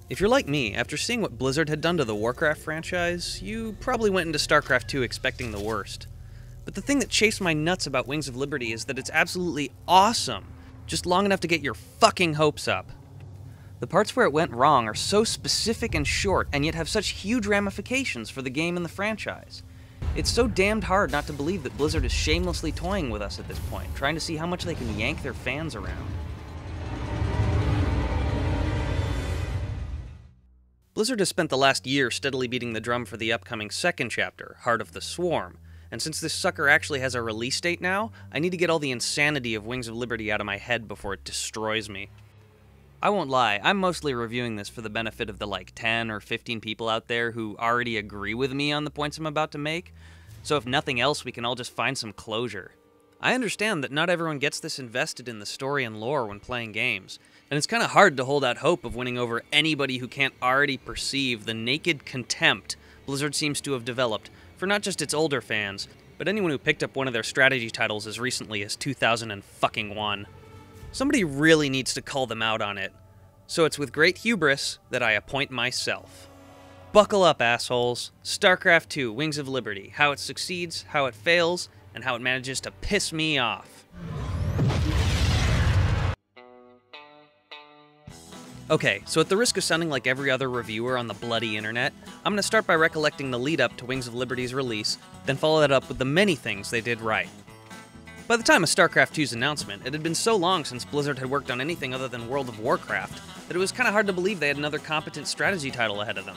If you're like me, after seeing what Blizzard had done to the Warcraft franchise, you probably went into StarCraft 2 expecting the worst. But the thing that chafes my nuts about Wings of Liberty is that it's absolutely awesome, just long enough to get your fucking hopes up. The parts where it went wrong are so specific and short, and yet have such huge ramifications for the game and the franchise. It's so damned hard not to believe that Blizzard is shamelessly toying with us at this point, trying to see how much they can yank their fans around. Blizzard has spent the last year steadily beating the drum for the upcoming second chapter, Heart of the Swarm, and since this sucker actually has a release date now, I need to get all the insanity of Wings of Liberty out of my head before it destroys me. I won't lie, I'm mostly reviewing this for the benefit of the 10 or 15 people out there who already agree with me on the points I'm about to make, so if nothing else we can all just find some closure. I understand that not everyone gets this invested in the story and lore when playing games, and it's kinda hard to hold out hope of winning over anybody who can't already perceive the naked contempt Blizzard seems to have developed for not just its older fans, but anyone who picked up one of their strategy titles as recently as 2001. Somebody really needs to call them out on it, so it's with great hubris that I appoint myself. Buckle up, assholes. StarCraft 2, Wings of Liberty, how it succeeds, how it fails, and how it manages to piss me off. Okay, so at the risk of sounding like every other reviewer on the bloody internet, I'm going to start by recollecting the lead-up to Wings of Liberty's release, then follow that up with the many things they did right. By the time of StarCraft 2's announcement, it had been so long since Blizzard had worked on anything other than World of Warcraft that it was kinda hard to believe they had another competent strategy title ahead of them.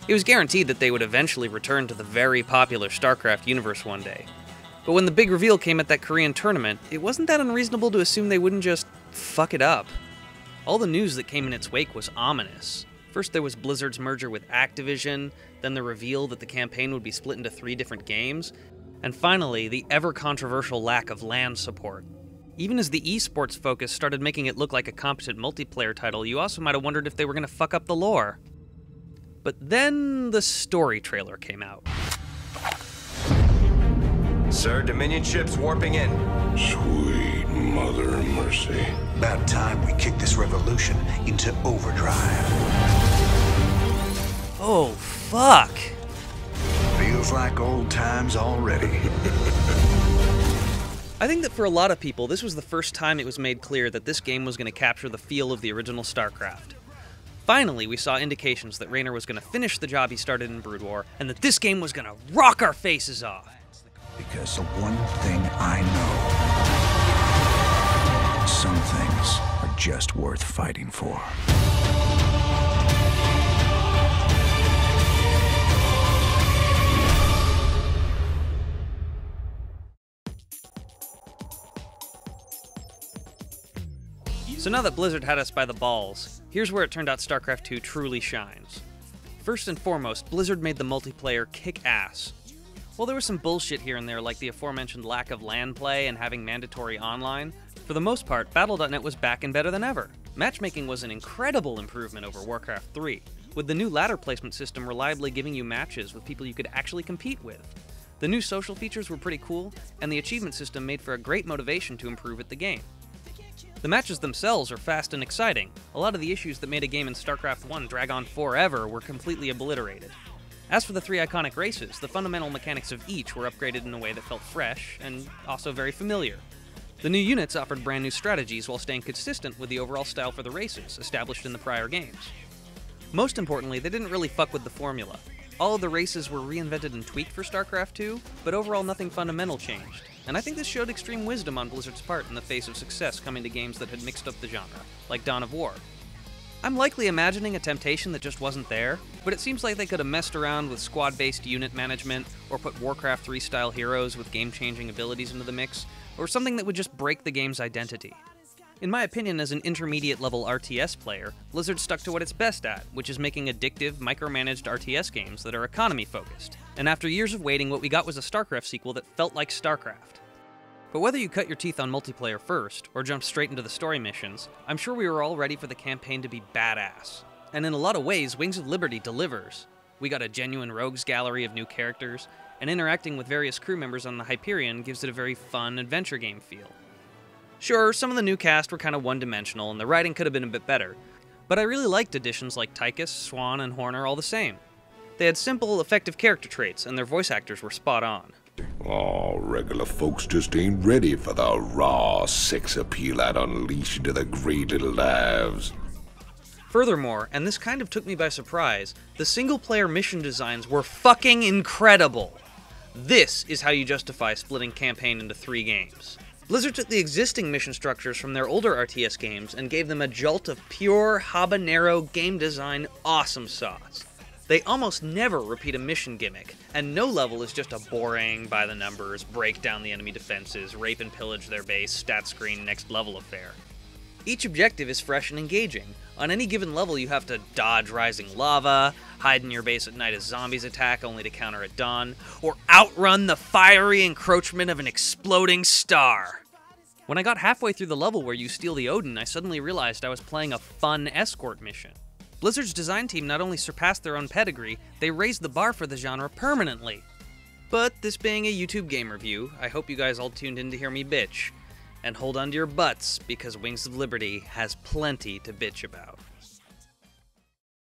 It was guaranteed that they would eventually return to the very popular StarCraft universe one day. But when the big reveal came at that Korean tournament, it wasn't that unreasonable to assume they wouldn't just fuck it up. All the news that came in its wake was ominous. First there was Blizzard's merger with Activision, then the reveal that the campaign would be split into 3 different games, and finally, the ever-controversial lack of LAN support. Even as the esports focus started making it look like a competent multiplayer title, you also might have wondered if they were going to fuck up the lore. But then the story trailer came out. Sir, Dominion ships warping in. Sweet mother of mercy. About time we kick this revolution into overdrive. Oh, fuck! Feels like old times already. I think that for a lot of people, this was the first time it was made clear that this game was going to capture the feel of the original StarCraft. Finally, we saw indications that Raynor was going to finish the job he started in Brood War, and that this game was going to rock our faces off. Because the one thing I know, some things are just worth fighting for. So now that Blizzard had us by the balls, here's where it turned out StarCraft 2 truly shines. First and foremost, Blizzard made the multiplayer kick ass. While there was some bullshit here and there like the aforementioned lack of LAN play and having mandatory online, for the most part, Battle.net was back and better than ever. Matchmaking was an incredible improvement over Warcraft 3, with the new ladder placement system reliably giving you matches with people you could actually compete with. The new social features were pretty cool, and the achievement system made for a great motivation to improve at the game. The matches themselves are fast and exciting. A lot of the issues that made a game in StarCraft 1 drag on forever were completely obliterated. As for the 3 iconic races, the fundamental mechanics of each were upgraded in a way that felt fresh, and also very familiar. The new units offered brand new strategies while staying consistent with the overall style for the races, established in the prior games. Most importantly, they didn't really fuck with the formula. All of the races were reinvented and tweaked for StarCraft 2, but overall nothing fundamental changed. And I think this showed extreme wisdom on Blizzard's part in the face of success coming to games that had mixed up the genre, like Dawn of War. I'm likely imagining a temptation that just wasn't there, but it seems like they could have messed around with squad-based unit management, or put Warcraft 3-style heroes with game-changing abilities into the mix, or something that would just break the game's identity. In my opinion, as an intermediate-level RTS player, Blizzard stuck to what it's best at, which is making addictive, micromanaged RTS games that are economy-focused. And after years of waiting, what we got was a StarCraft sequel that felt like StarCraft. But whether you cut your teeth on multiplayer first, or jump straight into the story missions, I'm sure we were all ready for the campaign to be badass. And in a lot of ways, Wings of Liberty delivers. We got a genuine rogues gallery of new characters, and interacting with various crew members on the Hyperion gives it a very fun adventure game feel. Sure, some of the new cast were kind of one-dimensional, and the writing could have been a bit better, But I really liked additions like Tychus, Swan, and Horner all the same. They had simple, effective character traits, and their voice actors were spot on. Oh, regular folks just ain't ready for the raw sex appeal I'd unleash into the great little lives. Furthermore, and this kind of took me by surprise, the single-player mission designs were fucking incredible! This is how you justify splitting campaign into 3 games. Blizzard took the existing mission structures from their older RTS games and gave them a jolt of pure, habanero game design awesome sauce. They almost never repeat a mission gimmick, and no level is just a boring, by-the-numbers, break down the enemy defenses, rape and pillage their base, stat screen, next level affair. Each objective is fresh and engaging. On any given level you have to dodge rising lava, hide in your base at night as zombies attack only to counter at dawn, or outrun the fiery encroachment of an exploding star. When I got halfway through the level where you steal the Odin, I suddenly realized I was playing a fun escort mission. Blizzard's design team not only surpassed their own pedigree, they raised the bar for the genre permanently. But this being a YouTube game review, I hope you guys all tuned in to hear me bitch. And hold on to your butts, because Wings of Liberty has plenty to bitch about.